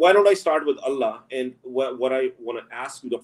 why don't I start with Allah, and what I want to ask you, the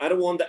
I don't want the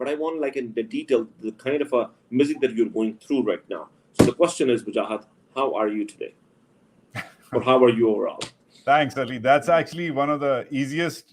but I want like in the detail the kind of a music that you're going through right now. So the question is, Wajahat, how are you today, or how are you overall? Thanks, Ali. That's actually one of the easiest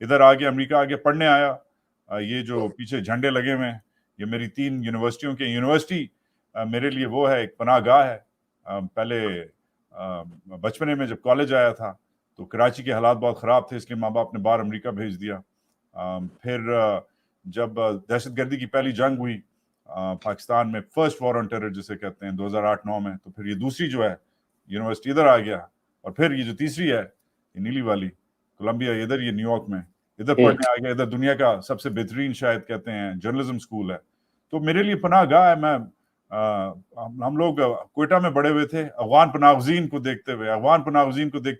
ادھر آ گیا, امریکہ آ گیا, پڑھنے آیا. یہ جو پیچھے جھنڈے لگے ہوئے ہیں یہ میری 3 یونیورسٹیوں کے, یونیورسٹی میرے لیے وہ ہے, ایک پناہ گاہ ہے. پہلے بچپنے میں جب کالج آیا تھا تو کراچی کے حالات بہت خراب تھے, اس لیے ماں باپ نے باہر امریکہ بھیج دیا. پھر جب دہشت گردی کی پہلی جنگ ہوئی پاکستان میں, فرسٹ وار آن ٹیرر جسے کہتے ہیں 2008-9 میں, تو پھر یہ دوسری جو ہے یونیورسٹی ادھر آ گیا, اور پھر یہ جو تیسری ہے یہ نیلی والی کولمبیا, ادھر یہ نیو یارک میں ادھر پڑھنے آ گیا. ادھر دنیا کا سب سے بہترین شاید کہتے ہیں جرنلزم اسکول ہے, تو میرے لیے پناہ گاہ ہے. میں ہم لوگ کوئٹہ میں بڑے ہوئے تھے, افغان پناہ گزین کو دیکھتے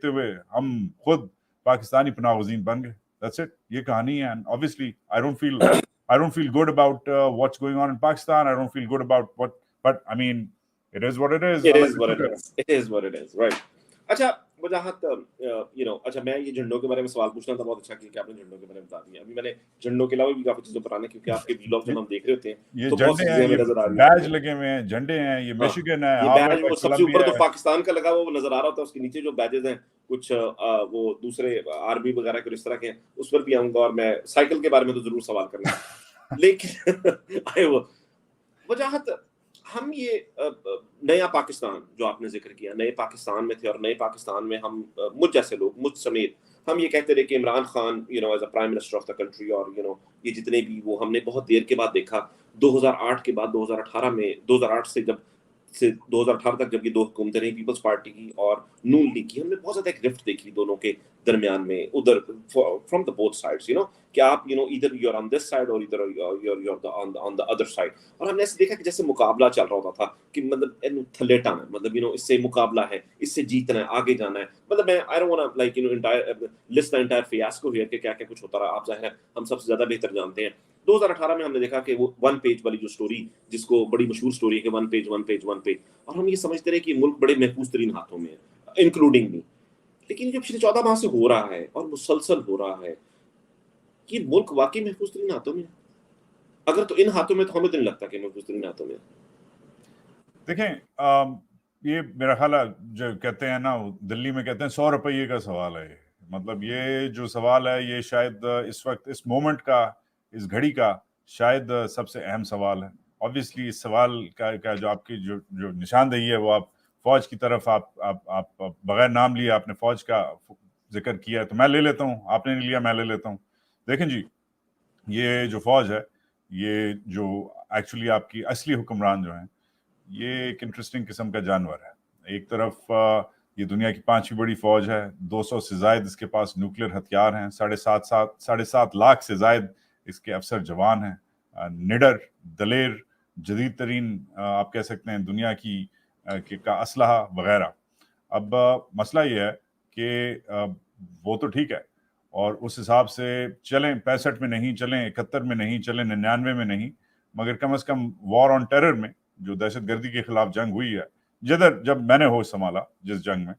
ہوئے ہم خود پاکستانی پناہ گزین بن گئے. That's it. یہ کہانی ہے. And obviously I don't feel good about what's going on in Pakistan. I don't feel good about but I mean it is what it is. It is what it is. It is what it is. Right. اچھا وجاہت اچھا میں یہ جھنڈوں کے بارے میں سوال پوچھنا تھا, بہت اچھا کہ آپ نے جھنڈوں کے بارے میں بتا دیا. ابھی میں نے جھنڈوں کے علاوہ بھی کافی چیزیں بتانا, کیونکہ آپ کے ویلاگ جب ہم دیکھ رہے ہوتے ہیں تو بہت سی چیزیں ہمیں نظر آ رہی ہیں. بیج لگے ہوئے ہیں, جھنڈے ہیں, یہ میشیگن ہے, یہ بیج وہ سب سے اوپر تو پاکستان کا لگا وہ نظر آ رہا ہوتا ہے, اس کے نیچے جو بیجز ہیں کچھ وہ دوسرے آرمی وغیرہ کے اس طرح کے, اس پر بھی آؤں گا, اور میں سائیکل کے بارے میں تو ضرور سوال کروں گا. لیکن وجاہت ہم یہ نیا پاکستان جو آپ نے ذکر کیا, نئے پاکستان میں تھے, اور نئے پاکستان میں ہم مجھ جیسے لوگ, مجھ سمیت, ہم یہ کہتے رہے کہ Imran Khan as a prime minister of the country, اور یہ جتنے بھی وہ ہم نے بہت دیر کے بعد دیکھا 2008 کے بعد 2018 میں, 2008 سے 2018 تک جب یہ 2 حکومتیں رہی, پیپلز پارٹی کی اور نون لیگ کی, ہم نے بہت زیادہ ایک رفٹ دیکھی دونوں کے درمیان میں, ادھر فرام دا بوتھ سائڈس, کہ آپ either you're on this side or either you're on the other side. اور ہم نے ایسے دیکھا کہ جیسے مقابلہ چل رہا ہوتا تھا کہ مطلب تھلے ٹانا ہے, مطلب اس سے مقابلہ ہے, اس سے جیتنا ہے, آگے جانا ہے. مطلب میں I don't want to like list the entire fiasco here کہ کیا کیا کچھ ہوتا رہا, آپ ظاہر ہے ہم سب سے زیادہ بہتر جانتے ہیں. 2018 میں ہم نے دیکھا کہ وہ 1 پیج والی جو سٹوری, جس کو بڑی مشہور سٹوری ہے کہ 1 پیج, اور ہم یہ سمجھتے رہے کہ ملک بڑے محفوظ ترین ہاتھوں میں ہے, انکلوڈنگ می. لیکن جو پچھلے 14 ماہ سے ہو رہا ہے اور مسلسل ہو رہا ہے, یہ ملک واقعی محفوظ ترین ہاتھوں میں ہے. اگر تو ان ہاتھوں میں, تو ہمیں نہیں لگتا کہ محفوظ ترین ہاتھوں میں. دیکھیں یہ میرا خیال ہے جو کہتے ہیں نا دلی میں کہتے ہیں 100 روپیے کا سوال ہے. مطلب یہ جو سوال ہے یہ شاید اس وقت, اس مومنٹ کا, اس گھڑی کا شاید سب سے اہم سوال ہے. آبویسلی اس سوال کا جو آپ کی جو نشاندہی ہے وہ آپ فوج کی طرف, آپ بغیر نام لیے آپ نے فوج کا ذکر کیا, تو میں لے لیتا ہوں, آپ نے نہیں لیا میں لے لیتا ہوں. دیکھیں جی, یہ جو فوج ہے, یہ جو ایکچولی آپ کی اصلی حکمران جو ہیں, یہ ایک انٹرسٹنگ قسم کا جانور ہے. ایک طرف یہ دنیا کی 5ویں بڑی فوج ہے, 200 سے زائد اس کے پاس نیوکلیر ہتھیار ہیں, 7.5 لاکھ سے زائد اس کے افسر جوان ہیں, نڈر, دلیر, جدید ترین آپ کہہ سکتے ہیں دنیا کی کا اسلحہ وغیرہ. اب مسئلہ یہ ہے کہ وہ تو ٹھیک ہے, اور اس حساب سے چلیں 65 میں نہیں چلیں, 71 میں نہیں چلیں, 99 میں نہیں, مگر کم از کم وار آن ٹیرر میں جو دہشت گردی کے خلاف جنگ ہوئی ہے, جب میں نے ہوش سنبھالا جس جنگ میں,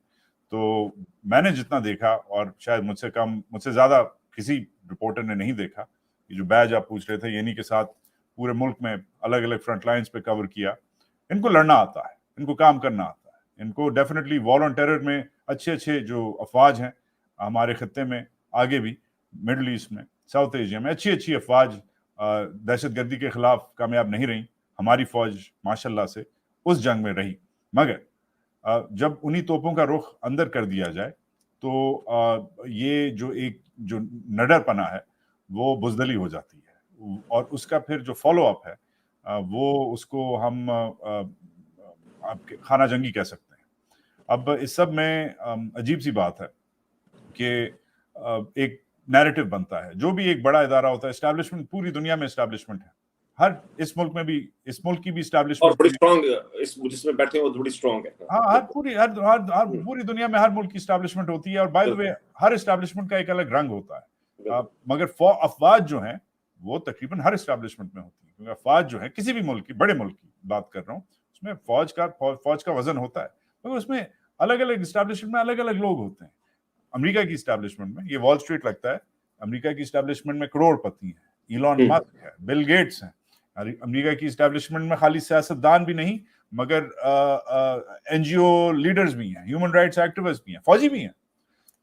تو میں نے جتنا دیکھا, اور شاید مجھ سے زیادہ کسی رپورٹر نے نہیں دیکھا, یہ جو بیج آپ پوچھ رہے تھے, یعنی کے ساتھ پورے ملک میں الگ الگ فرنٹ لائنز پہ کور کیا. ان کو لڑنا آتا ہے, ان کو کام کرنا آتا ہے, ان کو ڈیفینیٹلی وار آن ٹیرر میں اچھے جو افواج ہیں ہمارے خطے میں, آگے بھی مڈل ایسٹ میں, ساؤتھ ایشیا میں اچھی افواج دہشت گردی کے خلاف کامیاب نہیں رہیں. ہماری فوج ماشاءاللہ سے اس جنگ میں رہی, مگر جب انہی توپوں کا رخ اندر کر دیا جائے تو یہ جو نڈر پنا ہے وہ بزدلی ہو جاتی ہے, اور اس کا پھر جو فالو اپ ہے وہ اس کو ہم آپ کے خانہ جنگی کہہ سکتے ہیں. اب اس سب میں عجیب سی بات ہے کہ ایک نیریٹو بنتا ہے, جو بھی ایک بڑا ادارہ ہوتا ہے, اسٹیبلشمنٹ پوری دنیا میں اسٹیبلشمنٹ ہے, ہر اس ملک میں بھی, اس ملک کی بھی اسٹیبلشمنٹ بڑی اسٹرانگ, جس میں بیٹھے ہیں وہ بڑی اسٹرانگ ہے. ہاں, پوری دنیا میں ہر ملک کی اسٹیبلشمنٹ ہوتی ہے, اور by the way Hare establishment کا ایک الگ رنگ ہوتا ہے. مگر افواج جو ہیں وہ تقریباً ہر اسٹیبلشمنٹ میں ہوتی ہے, کیونکہ افواج جو ہے کسی بھی ملک کی, بڑے ملک کی بات کر رہا ہوں, اس میں فوج کا وزن ہوتا ہے, مگر اس میں الگ الگ اسٹیبلشمنٹ میں الگ الگ لوگ ہوتے ہیں. امریکہ کی اسٹیبلشمنٹ میں یہ وال اسٹریٹ لگتا ہے, امریکہ کی اسٹیبلشمنٹ میں کروڑ پتی ہیں, ایلون مسک ہے, بل گیٹس ہیں. امریکہ کی اسٹیبلشمنٹ میں خالی سیاستدان بھی نہیں, مگر این جی او لیڈرز بھی ہیں, ہیومن رائٹس ایکٹیوسٹ بھی ہیں, فوجی بھی ہیں.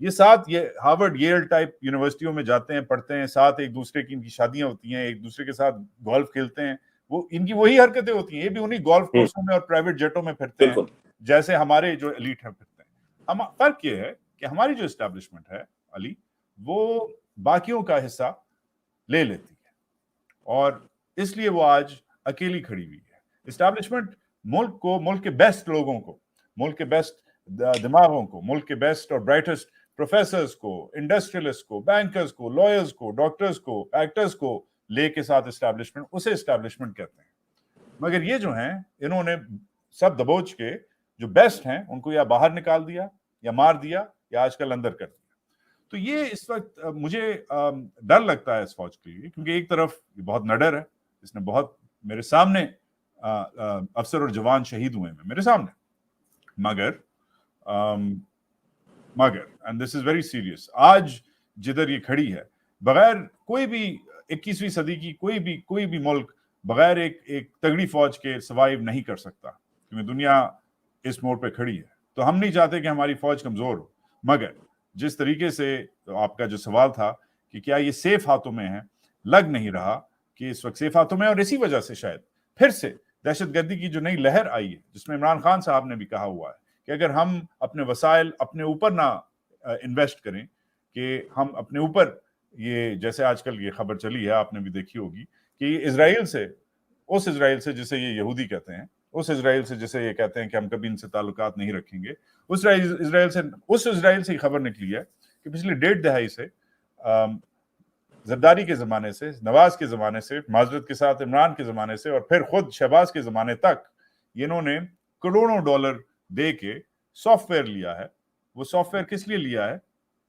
یہ ساتھ یہ ہارورڈ ییل ٹائپ یونیورسٹیوں میں جاتے ہیں, پڑھتے ہیں, ساتھ ایک دوسرے کی ان کی شادیاں ہوتی ہیں, ایک دوسرے کے ساتھ گولف کھیلتے ہیں, وہ ان کی وہی حرکتیں ہوتی ہیں, یہ بھی انہیں گولف کورسوں میں اور پرائیویٹ جیٹوں میں پھرتے ہیں جیسے ہمارے جو ایلیٹ ہیں پھرتے ہیں. فرق یہ ہے کہ ہماری جو اسٹیبلشمنٹ ہے علی, وہ باقیوں کا حصہ لے لیتی ہے اور اس لیے وہ آج اکیلی کھڑی ہوئی ہے. اسٹیبلشمنٹ ملک کو, ملک کے بیسٹ لوگوں کو, ملک کے بیسٹ دماغوں کو, ملک کے بیسٹ اور برائٹسٹ پروفیسرز کو, انڈسٹریلسٹ کو, بینکرز کو, لائرز کو, ڈاکٹرز کو, ایکٹرز کو لے کے ساتھ اسٹیبلشمنٹ, اسے اسٹیبلشمنٹ کہتے ہیں. مگر یہ جو ہیں انہوں نے سب دبوچ کے جو بیسٹ ہیں ان کو یا باہر نکال دیا یا مار دیا یا آج کل اندر کر دیا. تو یہ اس وقت مجھے ڈر لگتا ہے اس فوج کے لیے, کیونکہ ایک طرف یہ بہت نڈر ہے, اس نے بہت میرے سامنے افسر اور جوان شہید ہوئے ہیں میرے سامنے, مگر and this is very serious, آج جدھر یہ کھڑی ہے, بغیر کوئی بھی 21ویں صدی کی کوئی بھی ملک بغیر ایک تگڑی فوج کے سروائیو نہیں کر سکتا, کیونکہ دنیا اس موڑ پہ کھڑی ہے. تو ہم نہیں چاہتے کہ ہماری فوج کمزور ہو, مگر جس طریقے سے آپ کا جو سوال تھا کہ کیا یہ سیف ہاتھوں میں ہے, لگ نہیں رہا کہ اس وقت سیف ہاتھوں میں, اور اسی وجہ سے شاید پھر سے دہشت گردی کی جو نئی لہر آئی ہے, جس میں عمران خان صاحب نے بھی کہا ہوا ہے کہ اگر ہم اپنے وسائل اپنے اوپر نہ انویسٹ کریں, کہ ہم اپنے اوپر, یہ جیسے آج کل یہ خبر چلی ہے آپ نے بھی دیکھی ہوگی کہ اسرائیل سے جسے یہ یہودی کہتے ہیں, اس اسرائیل سے جسے یہ کہتے ہیں کہ ہم کبھی ان سے تعلقات نہیں رکھیں گے, اس اسرائیل سے خبر نکلی ہے کہ پچھلی 1.5 دہائی سے, زرداری کے زمانے سے, نواز کے زمانے سے, معذرت کے ساتھ عمران کے زمانے سے, اور پھر خود شہباز کے زمانے تک انہوں نے کروڑوں ڈالر دے کے سافٹ ویئر لیا ہے. وہ سافٹ ویئر کس لیے لیا ہے,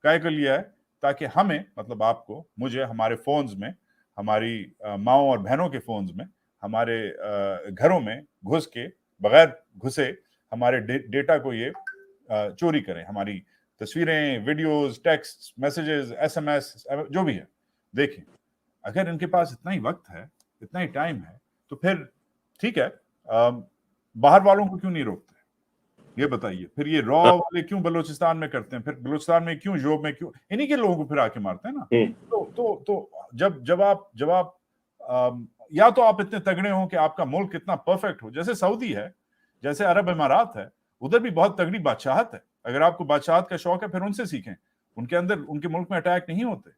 کائے کو لیا ہے, تاکہ ہمیں, مطلب آپ کو, مجھے, ہمارے فونز میں, ہماری ماؤں اور بہنوں کے فونز میں, ہمارے گھروں میں گھس کے, بغیر گھسے ہمارے ڈیٹا کو یہ چوری کریں, ہماری تصویریں, ویڈیوز, ٹیکسٹ میسیجز, SMS, جو بھی ہے. دیکھیں, اگر ان کے پاس اتنا ہی وقت ہے, اتنا ہی ٹائم ہے, تو پھر ٹھیک ہے, باہر والوں کو کیوں نہیں روکتے, یہ بتائیے. پھر یہ را والے کیوں بلوچستان میں کرتے ہیں, پھر بلوچستان میں کیوں, جوب میں کیوں, انہی کے لوگوں کو پھر آ کے مارتے ہیں نا. تو جب آپ یا تو آپ اتنے تگڑے ہوں کہ آپ کا ملک اتنا پرفیکٹ ہو, جیسے سعودی ہے, جیسے عرب امارات ہے, ادھر بھی بہت تگڑی بادشاہت ہے. اگر آپ کو بادشاہت کا شوق ہے پھر ان سے سیکھیں. ان کے اندر, ان کے ملک میں اٹیک نہیں ہوتے.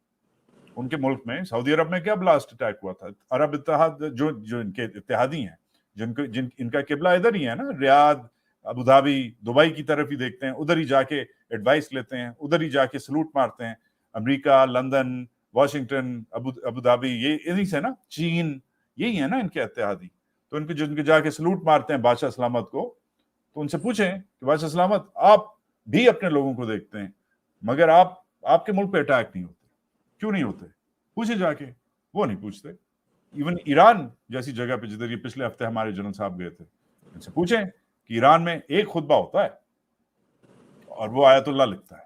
ان کے ملک میں, سعودی عرب میں کیا بلاسٹ اٹیک ہوا تھا, عرب اتحاد جو ان کے اتحادی ہیں, ان کا قبلہ ادھر ہی ہے نا, ریاض, ابو دھابی, دبئی کی طرف ہی دیکھتے ہیں, ادھر ہی جا کے ایڈوائس لیتے ہیں, ادھر ہی جا کے سلوٹ مارتے ہیں. امریکہ, لندن, واشنگٹن, ابو دھابی, یہ انہی سے نا, چین, یہی ہے نا ان کے اتحادی. تو ان کے جا کے سلوٹ مارتے ہیں بادشاہ سلامت کو. تو ان سے پوچھیں کہ بادشاہ سلامت, آپ بھی اپنے لوگوں کو دیکھتے ہیں, مگر آپ کے ملک پہ اٹیک نہیں ہوتے, کیوں نہیں ہوتے؟ پوچھیں جا کے. وہ نہیں پوچھتے. ایون ایران جیسی جگہ پہ جدھر یہ پچھلے ہفتے ہمارے جنرل صاحب گئے تھے, ان سے پوچھیں کہ ایران میں ایک خطبہ ہوتا ہے اور وہ آیت اللہ لکھتا ہے,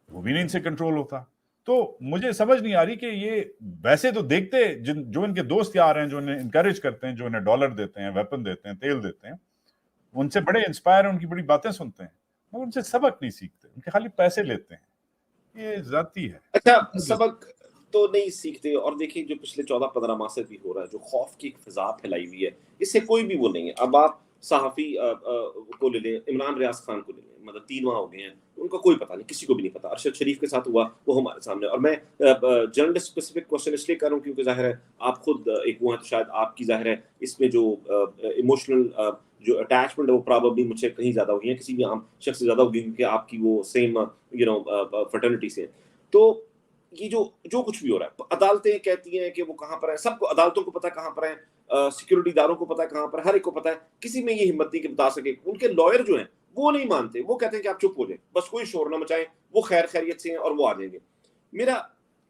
وہ بھی نہیں ان سے کنٹرول ہوتا. تو مجھے سمجھ نہیں آ رہی کہ یہ ویسے تو دیکھتے, جو ان کے دوست یار ہیں, جو انہیں انکریج کرتے ہیں, جو انہیں ڈالر دیتے ہیں, ویپن دیتے ہیں, تیل دیتے ہیں, ان سے بڑے انسپائر ہیں, ان کی بڑی باتیں سنتے ہیں, مگر ان سے سبق نہیں سیکھتے, ان کے خالی پیسے لیتے ہیں. یہ ذاتی ہے. اچھا, سبق تو نہیں سیکھتے. اور دیکھیں جو پچھلے 14-15 ماہ سے بھی ہو رہا ہے, جو خوف کی ایک فضا پھیلائی ہوئی ہے, اس سے کوئی بھی وہ نہیں ہے. اب آپ صحافی کو لے لیں, عمران ریاض خان کو لے لیں, مطلب 3 ماہ ہو گئے ہیں, ان کا کوئی پتہ نہیں, کسی کو بھی نہیں پتا. ارشد شریف کے ساتھ ہوا, وہ ہمارے سامنے. اور میں جرنلسٹ اسپیسیفک کوشچن اس لیے کر رہا ہوں کیونکہ ظاہر ہے آپ خود ایک وہ ہیں, تو شاید آپ کی ظاہر ہے اس میں جو ایموشنل جو اٹیچمنٹ ہے وہ پرابیبلی مجھ سے کہیں زیادہ ہوگی ہیں, کسی بھی عام شخص سے زیادہ ہوگی, کیونکہ آپ کی وہ سیم فرٹرنیٹی سے. تو یہ جو کچھ بھی ہو رہا ہے, عدالتیں کہتی ہیں کہ وہ کہاں پر ہیں, سب کو, عدالتوں کو پتا کہاں پر ہیں, سیکورٹی داروں کو پتا کہاں پر, ہر ایک کو پتا ہے. کسی میں یہ ہمت نہیں کہ بتا سکے. ان کے لائر جو ہیں وہ نہیں مانتے, وہ کہتے ہیں کہ آپ چپ ہو جائیں, بس کوئی شور نہ مچائیں, وہ خیریت سے ہیں اور وہ آ جائیں گے. میرا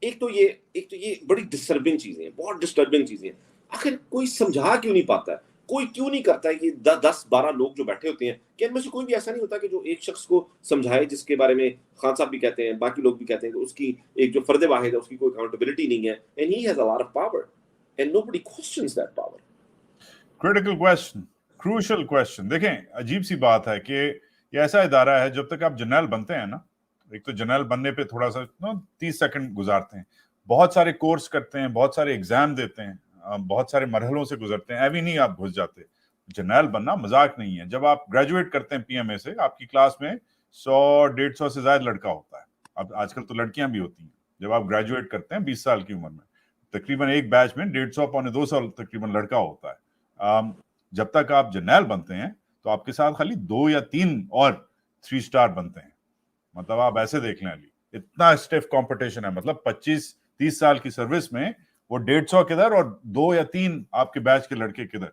ایک تو یہ بڑی ڈسٹربنگ چیزیں ہیں, بہت ڈسٹربنگ چیزیں ہیں. آخر کوئی سمجھا کیوں نہیں پاتا ہے, کوئی کیوں نہیں کرتا ہے کہ 10-12 لوگ جو بیٹھے ہوتے ہیں, کہ ان میں سے کوئی بھی ایسا نہیں ہوتا کہ جو ایک شخص کو سمجھائے, جس کے بارے میں خان صاحب بھی کہتے ہیں, باقی لوگ بھی کہتے ہیں کہ اس کی ایک جو فرد واحد ہے, اس کی کوئی اکاؤنٹیبلٹی نہیں ہے, and he has a lot of power and nobody questions that power. Critical question, crucial question. دیکھیں, عجیب سی بات ہے کہ یہ ایسا ادارہ ہے, جب تک آپ جنرل بنتے ہیں نا, ایک تو جنرل بننے پہ تھوڑا سا 30 سیکنڈ گزارتے ہیں, بہت سارے کورس کرتے ہیں, بہت سارے ایگزام دیتے ہیں, بہت سارے مرحلوں سے گزرتے ہیں, ایوی نہیں آپ گھس جاتے. جنرل بننا مذاق نہیں ہے. جب آپ گریجویٹ کرتے ہیں پی ایم اے سے, آپ کی کلاس میں 100-150 سے زائد لڑکا ہوتا ہے. اب آج کل تو لڑکیاں بھی ہوتی ہیں. جب آپ گریجویٹ کرتے ہیں 20 سال کی عمر میں, تقریباً ایک بیچ میں 150-200 تقریباً لڑکا ہوتا ہے. جب تک آپ جنرل بنتے ہیں تو آپ کے ساتھ خالی 2 یا 3 اور 3 اسٹار بنتے ہیں. مطلب آپ ایسے دیکھ لیں, علی اتنا اسٹیف کمپٹیشن ہے. مطلب 25-30 سال کی سروس میں وہ 150 کدھر اور 2 یا 3 آپ کے بیچ کے لڑکے کدھر.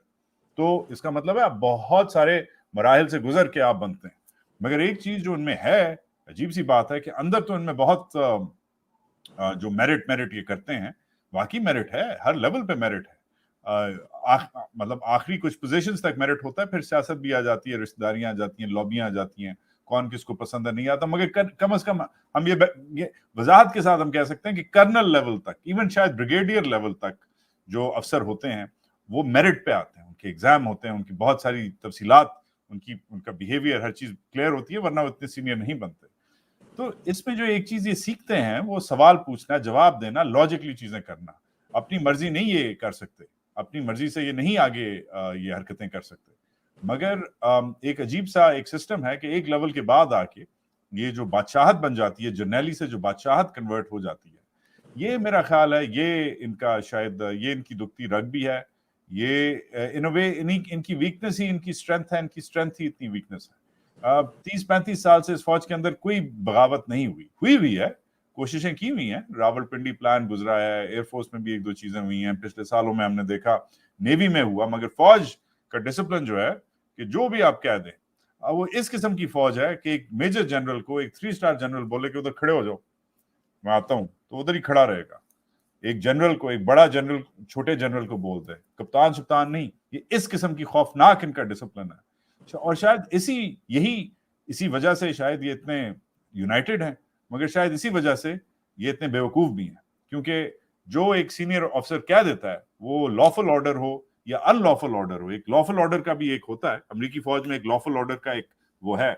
تو اس کا مطلب ہے آپ بہت سارے مراحل سے گزر کے آپ بنتے ہیں. مگر ایک چیز جو ان میں ہے, عجیب سی بات ہے کہ اندر تو ان میں بہت جو میرٹ یہ کرتے ہیں, واقعی میرٹ ہے, ہر لیول پہ میرٹ ہے. مطلب آخری کچھ پوزیشنز تک میرٹ ہوتا ہے, پھر سیاست بھی آ جاتی ہے, رشتہ داریاں آ جاتی ہیں, لابیاں آ جاتی ہیں, کون کس کو پسند ہے نہیں آتا. مگر کم از کم ہم یہ وضاحت کے ساتھ ہم کہہ سکتے ہیں کہ کرنل لیول تک, ایون شاید بریگیڈیئر لیول تک جو افسر ہوتے ہیں وہ میرٹ پہ آتے ہیں. ان کے ایگزام ہوتے ہیں, ان کی بہت ساری تفصیلات, ان کا بیہیویئر, ہر چیز کلیئر ہوتی ہے, ورنہ وہ اتنے سینئر نہیں بنتے. تو اس میں جو ایک چیز یہ سیکھتے ہیں وہ سوال پوچھنا, جواب دینا, لاجکلی چیزیں کرنا. اپنی مرضی نہیں یہ کر سکتے, اپنی مرضی سے یہ نہیں آگے یہ حرکتیں کر سکتے. مگر ایک عجیب سا ایک سسٹم ہے کہ ایک لیول کے بعد آ کے یہ جو بادشاہت بن جاتی ہے, جرنیلی سے جو بادشاہت کنورٹ ہو جاتی ہے, یہ میرا خیال ہے یہ ان کا شاید یہ ان کی دکھتی رگ بھی ہے. یہ ان اے وے ان کی ویکنس ہی ان کی اسٹرینتھ ہے, ان کی اسٹرینتھ ہی اتنی ویکنس ہے. 30-35 سال سے اس فوج کے اندر کوئی بغاوت نہیں ہوئی ہے, کوششیں کی ہوئی ہیں, راول پنڈی پلان گزرا ہے, ایئر فورس میں بھی 1-2 چیزیں ہوئی ہیں, پچھلے سالوں میں ہم نے دیکھا نیوی میں ہوا. مگر فوج کا ڈسپلن جو ہے کہ جو بھی آپ کہہ دیں, وہ اس قسم کی فوج ہے کہ ایک میجر جنرل کو ایک 3 اسٹار جنرل بولے کہ ادھر کھڑے ہو جاؤ, میں آتا ہوں, تو ادھر ہی کھڑا رہے گا. ایک جنرل کو, ایک بڑا جنرل چھوٹے جنرل کو بول دے, کپتان سپتان نہیں. یہ اس قسم کی خوفناک ان کا ڈسپلن ہے. اور شاید اسی وجہ سے شاید یہ اتنے یونائٹڈ ہیں, مگر شاید اسی وجہ سے یہ اتنے بیوقوف بھی ہیں. کیونکہ جو ایک سینئر افسر کہہ دیتا ہے, وہ لافل آرڈر ہو یا ان لافل آرڈر ہو, ایک لافل آرڈر کا بھی ایک ہوتا ہے امریکی فوج میں, ایک لافل آرڈر کا ایک وہ ہے.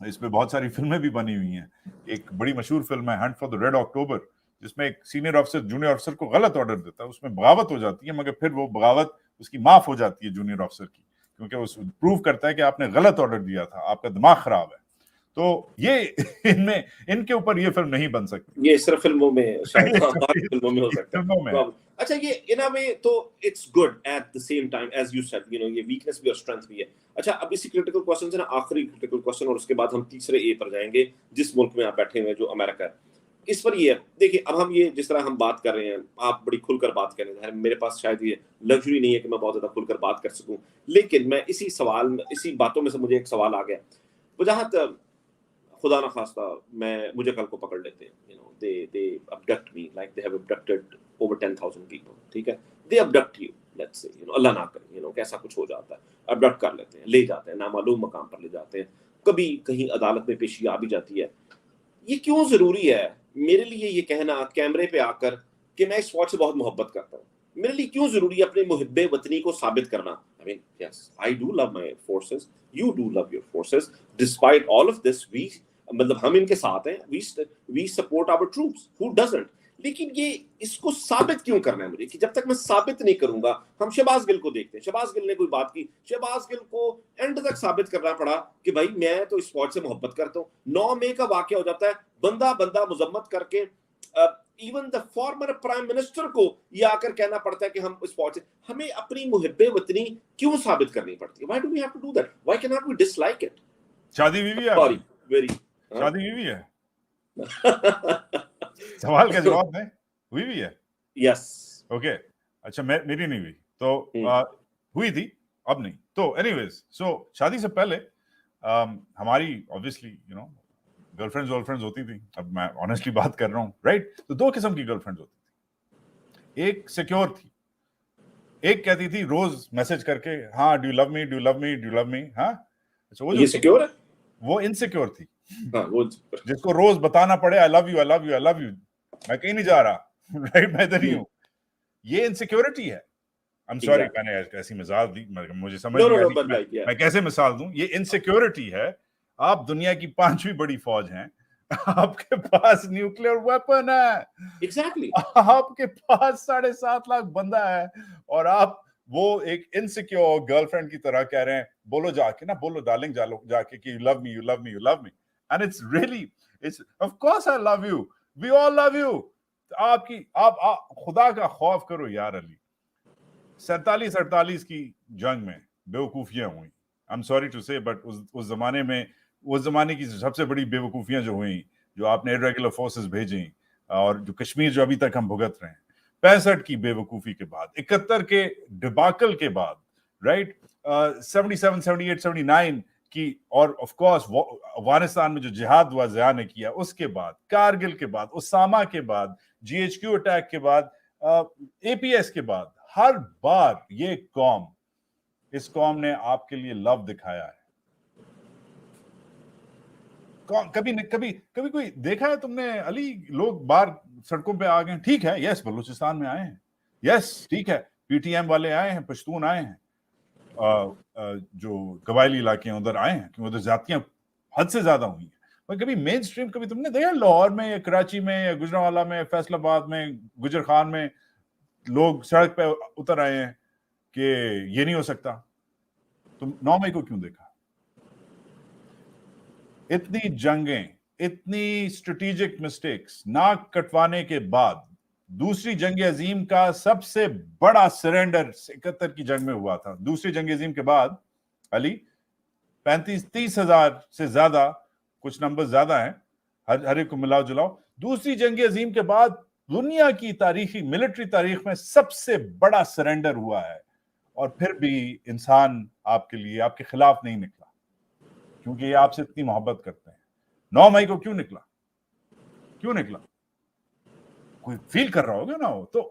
اس میں بہت ساری فلمیں بھی بنی ہوئی ہیں. ایک بڑی مشہور فلم ہے ہنٹ فار دا ریڈ اکٹوبر, جس میں ایک سینئر افسر جونیئر افسر کو غلط آرڈر دیتا ہے, اس میں بغاوت ہو جاتی ہے, مگر پھر وہ بغاوت اس کی معاف ہو جاتی ہے جونیئر افسر کی, کیونکہ وہ پروو کرتا ہے کہ آپ نے غلط آرڈر دیا تھا, آپ کا دماغ خراب ہے. تو یہ ان کے اوپر یہ فلم نہیں بن سکتی. یہ صرف فلموں میں, شاید ہماری فلموں میں ہو سکتا ہے. اچھا, یہ ان میں تو it's good at the same time as you said, یہ ویکنس بھی اور اسٹرینتھ بھی ہے. اچھا, اب اسی کریٹیکل کوسچن سے نا آخری کریٹیکل کوسچن, اور اس کے بعد ہم تیسرے اے پر جائیں گے, جس ملک میں آپ بیٹھے ہوئے جو امریکہ ہے. اس پر یہ ہے, دیکھیں اب ہم یہ جس طرح ہم بات کر رہے ہیں, آپ بڑی کھل کر بات کر رہے ہیں, میرے پاس شاید یہ لگژری نہیں ہے کہ میں بہت زیادہ کھل کر بات کر سکوں, لیکن میں اسی سوال میں, اسی باتوں میں سے مجھے ایک سوال آ گیا. وجاہت خدا نخواستہ مجھے کل کو پکڑ لیتے ہیں, they abduct me like they have abducted over 10,000 people, ٹھیک ہے, they abduct you, let's say, اللہ نہ کرے, کہ ایسا کچھ ہو جاتا ہے, abduct کر لیتے ہیں, لے جاتے ہیں, نامعلوم مقام پر لے جاتے ہیں, کبھی کہیں عدالت میں پیشی آ بھی جاتی ہے. یہ کیوں ضروری ہے میرے لیے یہ کہنا کیمرے پہ آ کر کہ میں اس فوج سے بہت محبت کرتا ہوں؟ میرے لیے کیوں ضروری ہے اپنے محب وطنی کو ثابت کرنا؟ I mean, yes, I do love my forces, you do love your forces, despite all of this, مطلب ہم ان کے ساتھ ہیں, we support our troops, who doesn't. لیکن یہ اس کو ثابت کیوں کرنا ہے مجھے, کہ جب تک میں ثابت نہیں کروں گا. ہم شہباز گل کو دیکھتے ہیں, شہباز گل نے کوئی بات کی, شہباز گل کو اینڈ تک ثابت کرنا پڑا کہ بھائی میں تو اس فوج سے محبت کرتا ہوں. 9 مئی کا واقعہ ہو جاتا ہے, بندہ مذمت کر کے even the former prime minister کو یہ آ کر کہنا پڑتا ہے کہ ہم اس فوج سے, ہمیں اپنی محب وطنی کیوں ثابت کرنی پڑتی ہے؟ Why do we have to do that? Why cannot we dislike it? شادی بیوی ہے, Sorry, very شادی بیوی ہے, سوال کا جواب دیں, ہوئی بھی ہے. یس, اوکے, اچھا, میری نہیں ہوئی تو ہوئی تھی, اب نہیں. تو اینی ویز, سو شادی سے پہلے ہماری obviously گرل فرینڈز ہوتی تھی. اب میں آنیسٹلی بات کر رہا ہوں, رائٹ. تو 2 قسم کی گرل فرینڈز ہوتی تھی. ایک سیکیور تھی, ایک کہتی تھی روز میسج کر کے, ہاں do you love me, do you love me, do you love me. ہاں, اچھا, وہ جو سیکیور ہے, وہ انسیکیور تھی, وہ جس کو روز بتانا پڑے I love you, I love you, I love you, میں کہیں نہیں جا رہا, رائٹ, میں ادھر ہی ہوں. یہ انسیکیورٹی ہے. I'm sorry, میں نے ایسی مثال دی, مجھے سمجھ نہیں آئی میں کیسے مثال دوں. یہ انسیکیورٹی ہے. آپ دنیا کی 5ویں بڑی فوج ہیں, آپ کے پاس نیوکلیئر ویپن ہے, ایگزیکٹلی آپ کے پاس 7.5 لاکھ بندہ ہے, اور آپ وہ ایک انسیکیور گرل فرینڈ کی طرح کہہ رہے ہیں بولو جا کے نا, بولو ڈارلنگ جا کے کہ you love me, you love me, you love me. And it's really it's of course I love you, we all love you. آپ خدا کا خوف کرو یار علی. 47-48 کی جنگ میں بیوقوفیاں ہوئیں, I'm sorry to say, but اس زمانے میں, اس زمانے کی سب سے بڑی بیوقوفیاں جو ہوئیں, جو آپ نے irregular forces بھیجیں, اور جو کشمیر جو ابھی تک ہم بھگت رہے ہیں, 65 کی بیوقوفی کے بعد, 71 کے ڈباکل کے بعد, رائٹ, 77, 78, 79 کی, اور آف کورس افغانستان میں جو جہاد ہوا ضیاء نے کیا, اس کے بعد, کارگل کے بعد, اسامہ کے بعد, جی ایچ کیو اٹیک کے بعد, اے پی ایس کے بعد, ہر بار یہ قوم, اس قوم نے آپ کے لیے لو دکھایا ہے. کبھی کوئی دیکھا ہے تم نے علی, لوگ باہر سڑکوں پہ آ گئے, ٹھیک ہے, یس بلوچستان میں آئے ہیں, یس ٹھیک ہے, پی ٹی ایم والے آئے ہیں, پشتون آئے ہیں, جو قبائلی علاقے ہیں ادھر آئے ہیں, کیونکہ ادھر زیادتیاں حد سے زیادہ ہوئی ہیں. کبھی مین اسٹریم کبھی تم نے دیکھا لاہور میں یا کراچی میں یا گجرانوالہ میں, فیصل آباد میں, گجر خان میں لوگ سڑک پہ اتر آئے ہیں کہ یہ نہیں ہو سکتا؟ تم 9 مئی کو کیوں دیکھا؟ اتنی جنگیں, اتنی اسٹریٹجک مسٹیکس, ناک کٹوانے کے بعد دوسری جنگ عظیم کا سب سے بڑا سرنڈر 71 کی جنگ میں ہوا تھا. دوسری جنگ عظیم کے بعد علی 35-30 ہزار سے زیادہ, کچھ نمبر زیادہ ہیں, ہر ایک کو ملاؤ جلاؤ, دوسری جنگ عظیم کے بعد دنیا کی تاریخی ملٹری تاریخ میں سب سے بڑا سرنڈر ہوا ہے. اور پھر بھی انسان آپ کے لیے, آپ کے خلاف نہیں نکلا, کیونکہ یہ آپ سے اتنی محبت کرتے ہیں. 9 مئی کو کیوں نکلا؟ کوئی فیل کر رہا ہوگا نا وہ تو.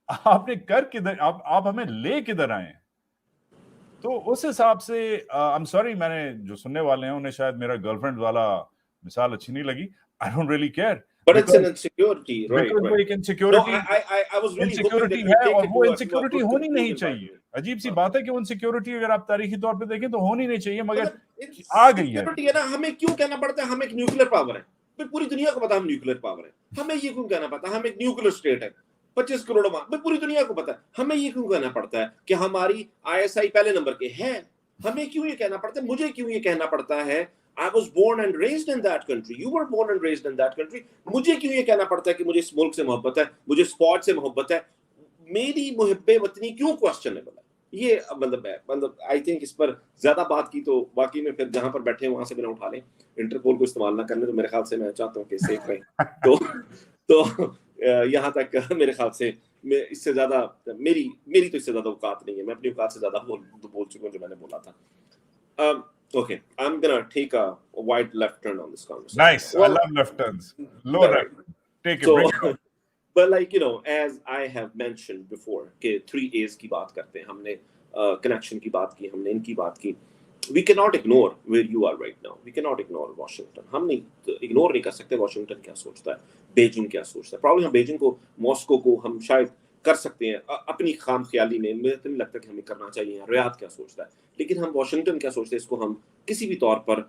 آپ نے کر کدھر, آپ ہمیں لے کدھر آئے ہیں؟ تو اس حساب سے I'm sorry, میں نے جو سننے والے ہیں انہیں شاید میرا گرل فرینڈ والا مثال اچھی نہیں لگی. I don't really care. But it's an insecurity, right? Because وہ ایک No, I was really hoping that insecurity we ہے, take اور it وہ to a انسیکیورٹی good ہونی نہیں conclusion. چاہیے. عجیب سی بات ہے کہ وہ انسیکیورٹی اگر آپ تاریخی طور پہ دیکھیں تو ہونی نہیں چاہیے, مگر آ گئی ہے. Security ہے نا, ہمیں کیوں کہنا پڑتا ہے ہم ایک نیوکلیر پاور ہے؟ پھر پوری دنیا کو پتا ہم نیوکلیر پاور ہے. ہمیں یہ کیوں کہنا پڑتا ہے ہم ایک نیوکلیر اسٹیٹ ہے 25 کروڑ میں, پوری دنیا کو پتا ہے. ہمیں یہ کیوں کہنا پڑتا ہے کہ ہماری ISI پہلے نمبر کے ہے؟ ہمیں کیوں یہ کہنا پڑتا ہے, مجھے کیوں یہ کہنا پڑتا ہے I was born and raised in that country, you were born and raised in that country, مجھے کیوں یہ کہنا پڑتا ہے کہ مجھے اس ملک سے محبت ہے, مجھے اسپورٹ سے محبت ہے, میری محب وطنی کیوں کوسچنیبل ہے؟ یہ مطلب ہے, آئی تھنک اس پر زیادہ بات کی تو واقعی میں پھر جہاں پر بیٹھے ہیں وہاں سے بنا اٹھا لیں, انٹرپول کو استعمال نہ کرنے, تو میرے خیال سے میں چاہتا ہوں کہ سیف رہیں. تو یہاں تک میرے خیال سے میں اس سے زیادہ میری تو اس سے زیادہ اوقات نہیں ہے, میں اپنی اوقات سے زیادہ بول چکا ہوں جو میں نے بولا تھا. Okay, I'm gonna take a wide left turn on this conversation. Nice, I love left turns. Low right. Take it, bring it on. But like, you know, as I have mentioned before, کہ 3 A's کی بات کرتے ہیں, ہم نے connection کی بات کی, ہم نے ان کی بات کی. We cannot ignore where you are right now. We cannot ignore Washington. ہم نہیں ignore نہیں کر سکتے Washington کیا سوچتا ہے, بیجنگ کیا سوچتا ہے. Probably ہم بیجنگ کو, ماسکو کو ہم شاید کر سکتے ہیں اپنی خام خیالی میں, مجھے تو نہیں لگتا کہ ہمیں کرنا چاہیے. ریاض کیا سوچتا ہے, لیکن ہم واشنگٹن کیا سوچتے ہیں, اس کو ہم کسی بھی طور پر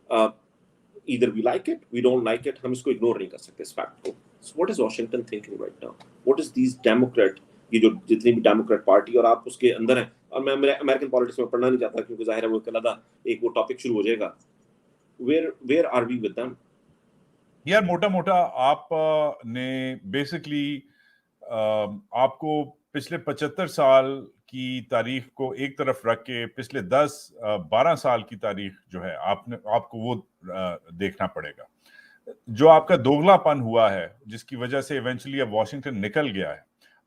either we like it, we don't like it, ہم اس کو اگنور نہیں کر سکتے اس فیکٹ کو. So what is Washington thinking right now? What is these Democrat, یہ جو جتنی بھی ڈیموکریٹ پارٹی, اور آپ اس کے اندر ہیں, اور میں امریکن پالیٹکس میں پڑھنا نہیں چاہتا کیونکہ ظاہر ہے وہ ایک علیحدہ ایک وہ ٹاپک شروع ہو جائے گا. Where are we with them? یار موٹا آپ نے بیسکلی آپ کو پچھلے 75 سال کی تاریخ کو ایک طرف رکھ کے پچھلے 10-12 سال کی تاریخ جو ہے آپ کو وہ دیکھنا پڑے گا. جو آپ کا دوگلا پن ہوا ہے, جس کی وجہ سے ایونچولی اب واشنگٹن نکل گیا ہے.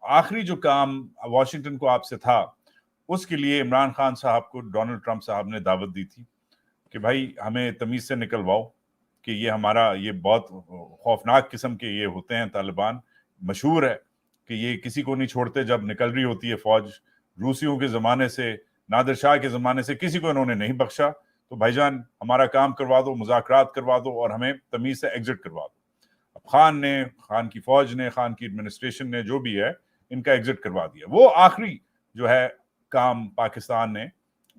آخری جو کام واشنگٹن کو آپ سے تھا, اس کے لیے عمران خان صاحب کو ڈونلڈ ٹرمپ صاحب نے دعوت دی تھی کہ بھائی ہمیں تمیز سے نکلواؤ, کہ یہ ہمارا یہ بہت خوفناک قسم کے یہ ہوتے ہیں طالبان. مشہور ہے کہ یہ کسی کو نہیں چھوڑتے جب نکل رہی ہوتی ہے فوج. روسیوں کے زمانے سے, نادر شاہ کے زمانے سے کسی کو انہوں نے نہیں بخشا. تو بھائی جان ہمارا کام کروا دو, مذاکرات کروا دو, اور ہمیں تمیز سے ایگزٹ کروا دو. اب خان کی فوج نے, خان کی ایڈمنسٹریشن نے, جو بھی ہے, ان کا ایگزٹ کروا دیا. وہ آخری جو ہے کام پاکستان نے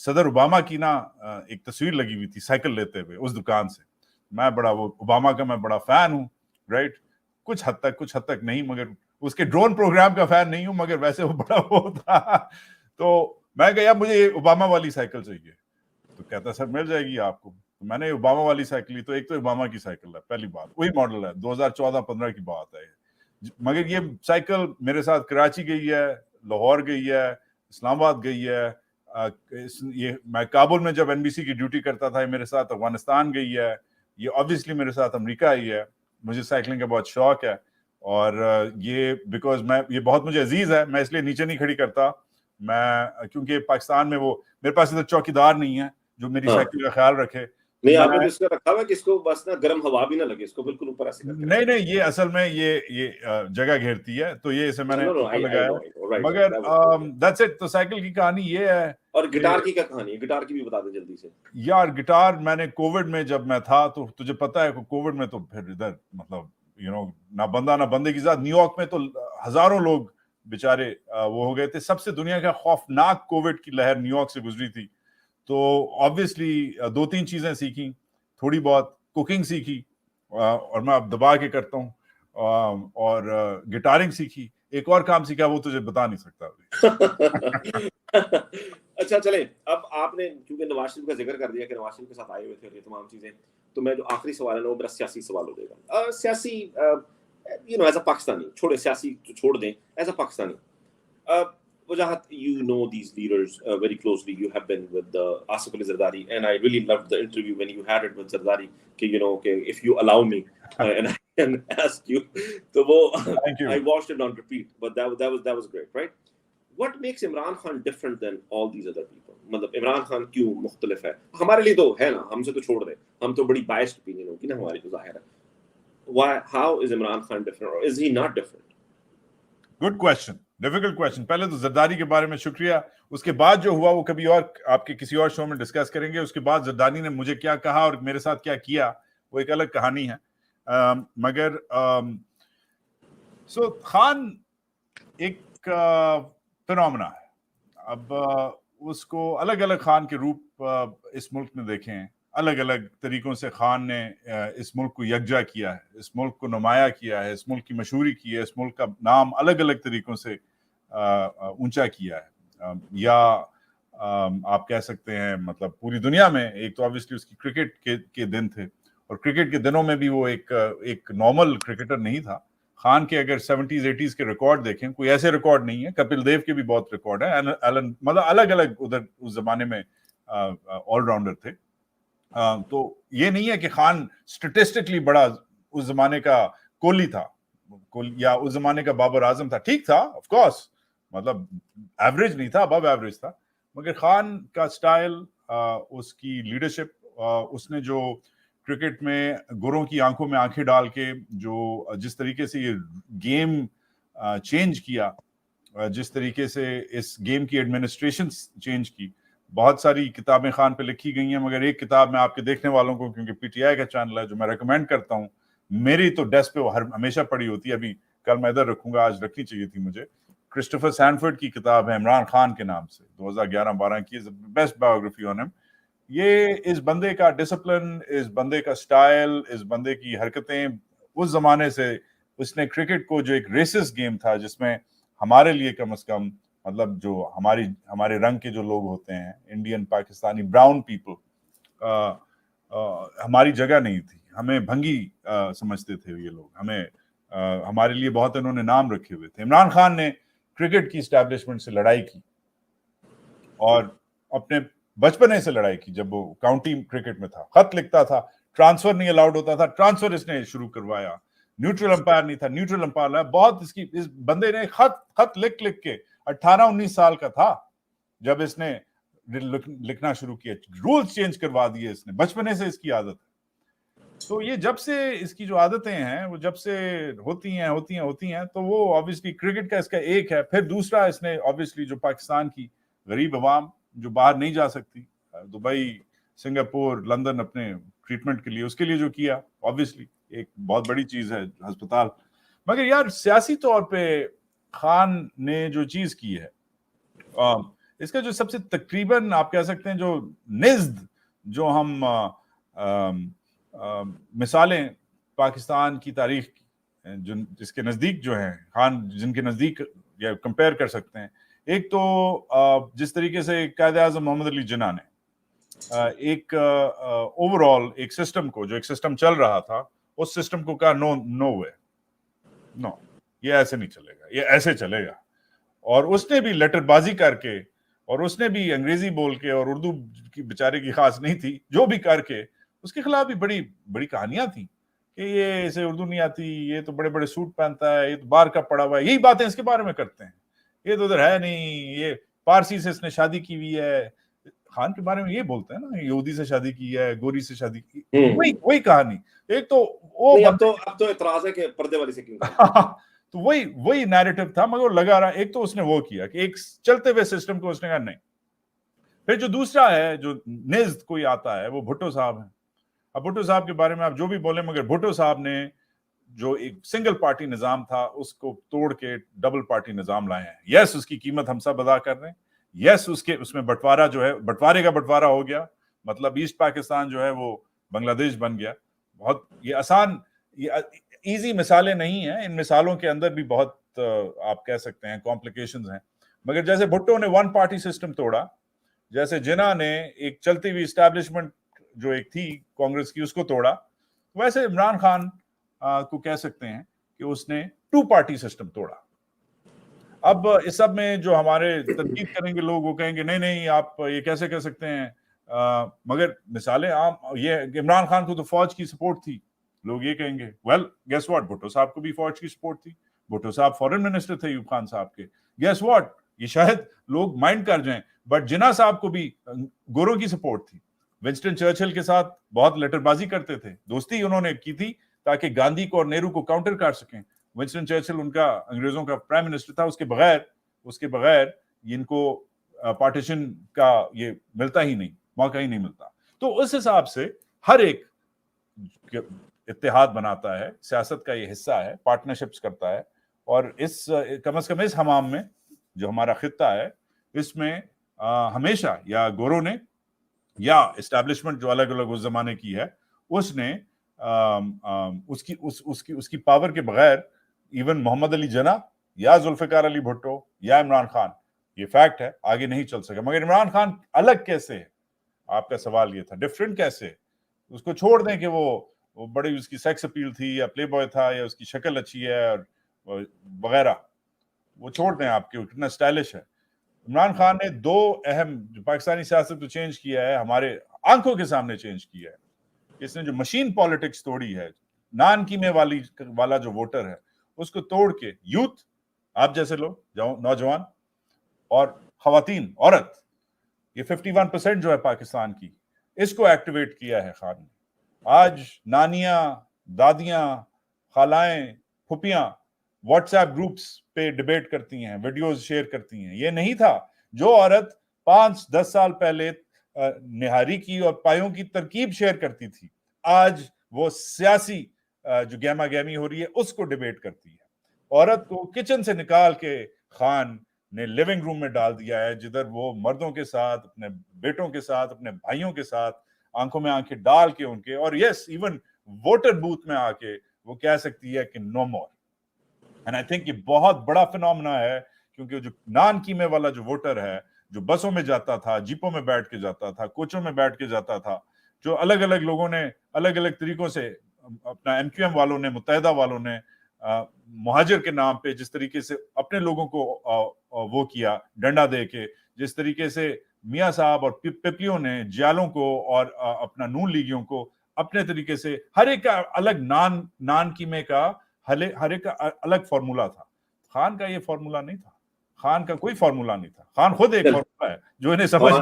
صدر اوباما کی نا ایک تصویر لگی ہوئی تھی سائیکل لیتے ہوئے اس دکان سے. میں بڑا وہ اوباما کا میں بڑا فین ہوں, رائٹ, کچھ حد تک نہیں, مگر اس کے ڈرون پروگرام کا فین نہیں ہوں, مگر ویسے وہ بڑا وہ تھا. تو میں کہا یار مجھے اوباما والی سائیکل چاہیے. تو کہتا سر مل جائے گی آپ کو. تو میں نے اوباما والی سائیکل لی. تو ایک تو اوباما کی سائیکل ہے, پہلی بات وہی ماڈل ہے, 2014-15 کی بات ہے. مگر یہ سائیکل میرے ساتھ کراچی گئی ہے, لاہور گئی ہے, اسلام آباد گئی ہے, یہ میں کابل میں جب NBC کی ڈیوٹی کرتا تھا میرے ساتھ افغانستان گئی ہے, یہ obviously میرے ساتھ امریکہ آئی ہے. مجھے سائیکلنگ کا بہت شوق ہے, اور یہ بیکاز میں یہ بہت مجھے عزیز ہے, میں اس لیے نیچے نہیں کھڑی کرتا. میں کیونکہ پاکستان میں وہ میرے پاس ادھر چوکیدار نہیں ہے جو میری سائیکل کا خیال رکھے. نہیں آپ نے تو اس کا رکھا ہوا کہ اس کو بس نا گرم ہوا بھی نہ لگے, اس کو بالکل اوپر ایسے نہیں, یہ اصل میں یہ جگہ گھیرتی ہے, تو یہ اسے میں نے اوپر لگایا. مگر that's it. تو سائیکل کی کہانی یہ ہے. اور گٹار کی کیا کہانی ہے؟ گٹار کی بھی بتا دیں جلدی سے. یار گٹار میں نے کووڈ میں جب میں تھا تو تجھے پتا ہے کووڈ میں تو پھر ادھر مطلب نہ بندہ نہ بندے کی ذات. نیو یارک میں تو ہزاروں لوگ بیچارے وہ ہو گئے تھے. سب سے دنیا کا خوفناک کووڈ کی لہر نیو یارک سے گزری تھی. تو آبویسلی 2-3 چیزیں سیکھیں, تھوڑی بہت کوکنگ سیکھی, اور میں اب دبا کے کرتا ہوں, اور گٹارنگ سیکھی. ایک اور کام سیکھا, وہ تجھے بتا نہیں سکتا. اچھا چلیں, اب آپ نے کیونکہ نواز شریف کا ذکر کر دیا کہ نواز شریف کے ساتھ آئے ہوئے تھے اور یہ تمام چیزیں, تو میں جو آخری سوال ہے نا وہ میرا سیاسی سوال ہو جائے گا. سیاسی ایز اے پاکستانی, چھوڑے سیاسی چھوڑ دیں, as a Pakistani Wajahat, you know these leaders very closely. You have been with Asif Ali Zardari, and I really loved the interview when you had it with Zardari. Okay, if you allow me, and I can ask you. So I watched it on repeat, but that was great, right? What makes Imran Khan different than all these other people? مطلب عمران خان کیوں مختلف ہے ہمارے لیے؟ تو ہے نا, ہم سے تو چھوڑ دیں, ہم تو بڑی biased opinion ہوگی نا ہماری, تو ظاہر ہے. How is Imran Khan different, or is he not different? Good question, difficult question. پہلے تو زرداری کے بارے میں شکریہ. اس کے بعد جو ہوا وہ کبھی اور آپ کے کسی اور شو میں ڈسکس کریں گے. اس کے بعد زرداری نے مجھے کیا کہا اور میرے ساتھ کیا کیا, وہ ایک الگ کہانی ہے. مگر خان ایک فینومنا ہے. اب اس کو الگ الگ خان کے روپ اس ملک میں دیکھے ہیں. الگ الگ طریقوں سے خان نے اس ملک کو یکجا کیا ہے, اس ملک کو نمایاں کیا ہے, اس ملک کی مشہوری کی ہے, اس ملک کا نام الگ الگ طریقوں سے اونچا کیا ہے. یا آپ کہہ سکتے ہیں مطلب پوری دنیا میں, ایک تو obviously اس کی کرکٹ کے دن تھے, اور کرکٹ کے دنوں میں بھی وہ ایک نارمل کرکٹر نہیں تھا. خان کے اگر 70s 80s کے ریکارڈ دیکھیں, کوئی ایسے ریکارڈ نہیں ہے. کپل دیو کے بھی بہت ریکارڈ ہیں, مطلب الگ الگ ادھر اس زمانے میں آل راؤنڈر تھے. تو یہ نہیں ہے کہ خان اسٹیٹسٹکلی بڑا اس زمانے کا کوہلی تھا یا اس زمانے کا بابر اعظم تھا. ٹھیک تھا آف کورس, مطلب ایوریج نہیں تھا, ابو ایوریج تھا. مگر خان کا سٹائل, اس کی لیڈرشپ, اس نے جو کرکٹ میں گوروں کی آنکھوں میں آنکھیں ڈال کے جس طریقے سے یہ گیم چینج کیا, جس طریقے سے اس گیم کی ایڈمنسٹریشن چینج کی. بہت ساری کتابیں خان پہ لکھی گئی ہیں, مگر ایک کتاب میں آپ کے دیکھنے والوں کو, کیونکہ PTI کا چینل ہے, جو میں ریکمینڈ کرتا ہوں, میری تو ڈیسک پہ وہ ہمیشہ پڑی ہوتی ہے. ابھی کل میں ادھر رکھوں گا, آج رکھنی چاہیے تھی مجھے. کرسٹوفر سینفرڈ کی کتاب ہے عمران خان کے نام سے, 2011-12 کی, بیسٹ بایوگرافی آن ہم. یہ اس بندے کا ڈسپلن, اس بندے کا سٹائل, اس بندے کی حرکتیں, اس زمانے سے اس نے کرکٹ کو, جو ایک ریسس گیم تھا جس میں ہمارے لیے کم از کم مطلب جو ہمارے رنگ کے جو لوگ ہوتے ہیں, انڈین, پاکستانی, براؤن پیپل, ہماری جگہ نہیں تھی. ہمیں بھنگی سمجھتے تھے یہ لوگ, ہمارے لیے بہت انہوں نے نام رکھے ہوئے تھے. عمران خان نے کرکٹ کی اسٹیبلشمنٹ سے لڑائی کی, اور اپنے بچپنے سے لڑائی کی. جب وہ کاؤنٹی کرکٹ میں تھا, خط لکھتا تھا, ٹرانسفر نہیں الاؤڈ ہوتا تھا, ٹرانسفر اس نے شروع کروایا. نیوٹرل امپائر نہیں تھا, نیوٹرل امپائر لایا. بہت اس بندے نے خط لکھ کے 18-19 سال کا تھا جب اس نے لکھنا شروع کیا. رولز چینج کروا دیے اس نے, بچپنے سے اس کی عادت ہے. تو یہ جب سے اس کی جو عادتیں ہیں وہ جب سے ہوتی ہیں, تو وہ obviously کرکٹ کا اس کا ایک ہے. پھر دوسرا, اس نے obviously جو پاکستان کی غریب عوام جو باہر نہیں جا سکتی, دبئی, سنگاپور, لندن اپنے ٹریٹمنٹ کے لیے, اس کے لیے جو کیا, obviously ایک بہت بڑی چیز ہے ہسپتال. مگر یار سیاسی طور پہ خان نے جو چیز کی ہے, اس کا جو سب سے تقریباً آپ کہہ سکتے ہیں جو نزد جو ہم مثالیں پاکستان کی تاریخ جس کے نزدیک جو ہیں خان جن کے نزدیک یا کمپیئر کر سکتے ہیں، ایک تو جس طریقے سے قائد اعظم محمد علی جناح نے ایک اوور آل ایک سسٹم کو، جو ایک سسٹم چل رہا تھا، اس سسٹم کو کہا نو وے، نو یہ ایسے نہیں چلے گا، یہ ایسے چلے گا. اور اس نے بھی لیٹر بازی کر کے، اور اس نے بھی انگریزی بول کے، اور اردو کی بیچارے کی خاص نہیں تھی، جو بھی کر کے اس کے خلاف بھی بڑی بڑی کہانیاں تھیں کہ یہ اسے اردو نہیں آتی، یہ تو بڑے بڑے سوٹ پہنتا ہے، یہ تو باہر کا پڑا ہوا ہے، یہی باتیں اس کے بارے میں کرتے ہیں، یہ تو ادھر ہے نہیں، یہ پارسی سے اس نے شادی کی ہوئی ہے. خان کے بارے میں یہ بولتے ہیں نا، یہودی سے شادی کی ہے، گوری سے شادی کی، وہی کہانی. ایک تو وہ اب تو اعتراض ہے کہ پردے والی سے کیوں تو وہی نیریٹو تھا، مگر لگا رہا. ایک تو اس نے وہ کیا کہ ایک چلتے ہوئے سسٹم کو اس نے کہا نہیں. پھر جو دوسرا ہے جو نزد کوئی آتا ہے وہ بھٹو صاحب ہیں. اب بھٹو صاحب کے بارے میں آپ جو بھی بولیں، مگر بھٹو صاحب نے جو ایک سنگل پارٹی نظام تھا اس کو توڑ کے ڈبل پارٹی نظام لائے ہیں. یس اس کی قیمت ہم سب ادا کر رہے ہیں، یس اس میں بٹوارا جو ہے بٹوارے کا بٹوارا ہو گیا، مطلب ایسٹ پاکستان جو ہے وہ بنگلہ دیش بن گیا. بہت یہ آسان، یہ ایزی مثالیں نہیں ہیں، ان مثالوں کے اندر بھی بہت آپ کہہ سکتے ہیں کمپلیکیشنز ہیں. مگر جیسے بھٹو نے ون پارٹی سسٹم توڑا، جیسے جناح نے ایک چلتی ہوئی اسٹیبلشمنٹ جو ایک تھی کانگریس کی اس کو توڑا، ویسے عمران خان کو کہہ سکتے ہیں کہ اس نے ٹو پارٹی سسٹم توڑا. اب اس سب میں جو ہمارے تنقید کریں گے لوگ، وہ کہیں گے نہیں آپ یہ کیسے کہہ سکتے ہیں، مگر مثالیں عام یہ کہ عمران خان کو تو فوج کی سپورٹ تھی. لوگ یہ کہیں گے ویل گیس واٹ، بھٹو صاحب کو بھی فوج کی سپورٹ تھی، بھٹو صاحب فورن منسٹر تھے ایوب خان صاحب کے. گیس واٹ، یہ شاید لوگ مائنڈ کر جائیں، بٹ جناح صاحب کو بھی گوروں کی سپورٹ تھی. ونسٹن چرچل کے ساتھ بہت لیٹر بازی کرتے تھے، دوستی انہوں نے کی تھی تاکہ گاندھی کو اور نہرو کو کاؤنٹر کر سکیں. ونسٹن چرچل ان کا انگریزوں کا پرائم منسٹر تھا، اس کے بغیر ان کو پارٹیشن کا یہ ملتا ہی نہیں، موقع ہی نہیں ملتا. تو اس حساب سے ہر ایک اتحاد بناتا ہے، سیاست کا یہ حصہ ہے، پارٹنرشپس کرتا ہے. اور اس کم از کم اس حمام میں جو ہمارا خطہ ہے، اس میں ہمیشہ یا گوروں نے یا اسٹیبلشمنٹ جو الگ الگ اس زمانے کی ہے، اس نے اس کی پاور کے بغیر ایون محمد علی جناح یا ذوالفقار علی بھٹو یا عمران خان، یہ فیکٹ ہے، آگے نہیں چل سکا. مگر عمران خان الگ کیسے ہے، آپ کا سوال یہ تھا، ڈفرینٹ کیسے؟ اس کو چھوڑ دیں کہ وہ بڑی اس کی سیکس اپیل تھی یا پلے بوائے تھا یا اس کی شکل اچھی ہے اور وغیرہ، وہ چھوڑ دیں آپ کے کتنا اسٹائلش ہے. عمران خان نے دو اہم پاکستانی سیاست کو چینج کیا ہے، ہمارے آنکھوں کے سامنے چینج کیا ہے. اس نے جو مشین پالیٹکس توڑی ہے، نان قیمے والا جو ووٹر ہے اس کو توڑ کے یوتھ، آپ جیسے لوگ نوجوان اور خواتین، عورت، یہ 51% جو ہے پاکستان کی، اس کو ایکٹیویٹ کیا ہے خان نے. آج نانیاں، دادیاں، خالائیں، پھپھیاں واٹس ایپ گروپس پہ ڈیبیٹ کرتی ہیں، ویڈیوز شیئر کرتی ہیں. یہ نہیں تھا جو عورت 5-10 سال پہلے نہاری کی اور پایوں کی ترکیب شیئر کرتی تھی، آج وہ سیاسی جو گہما گہمی ہو رہی ہے اس کو ڈیبیٹ کرتی ہے. عورت کو کچن سے نکال کے خان نے لیونگ روم میں ڈال دیا ہے، جدھر وہ مردوں کے ساتھ، اپنے بیٹوں کے ساتھ، اپنے بھائیوں کے ساتھ آنکھوں میں آنکھیں ڈال کے ان کے، اور یس ایون ووٹر بوتھ میں آ کے وہ کہہ سکتی ہے کہ نو مور. اینڈ آئی تھنک یہ بہت بڑا فینومنا ہے، کیونکہ جو نان قیمے والا جو ووٹر ہے، جو بسوں میں جاتا تھا، جیپوں میں بیٹھ کے جاتا تھا، کوچوں میں بیٹھ کے جاتا تھا، جو الگ الگ لوگوں نے الگ الگ طریقوں سے اپنا ایم کیو ایم والوں نے، متحدہ والوں نے مہاجر کے نام پہ جس طریقے سے اپنے لوگوں کو وہ کیا ڈنڈا دے کے، جس طریقے سے میاں صاحب اور پپلیوں نے جیالوں کو اور اپنا نون لیگیوں کو اپنے طریقے سے، ہر ایک کا الگ نان قیمے کا ہر ایک کا الگ فارمولا تھا. خان کا یہ فارمولا نہیں تھا، خان کا کوئی فارمولا نہیں تھا. خان خود ایک فارمولا ہے جو انہیں سمجھ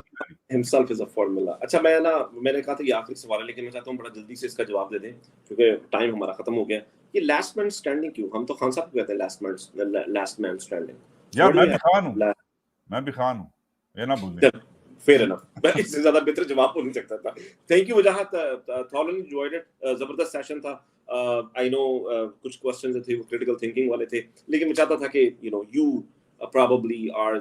himself is a formula. اچھا میں نے کہا تھا یہ آخری سوال ہے، لیکن میں چاہتا ہوں بڑا جلدی سے اس کا جواب دے دیں کیونکہ ٹائم ہمارا ختم ہو گیا. یہ لاسٹ مین اسٹینڈنگ کیوں؟ ہم تو خان صاحب کو کہتے ہیں لاسٹ مین اسٹینڈنگ. یا میں بھی خان ہوں، یہ نہ بھولیں. فیئر انف، اس سے زیادہ بہتر جواب ہو نہیں سکتا تھا. Thank you Wajahat, thoroughly enjoyed it, زبردست سیشن تھا. آئی نو کچھ کوسچنز تھے وہ کریٹیکل تھنکنگ والے تھے، لیکن میں چاہتا تھا کہ you probably are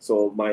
So my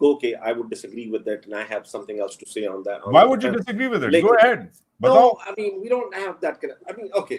okay, I would disagree with that, and I have something else to say on that. Why would you disagree with it? Go ahead. No, I mean we don't have that kind of, I mean, okay,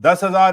10,000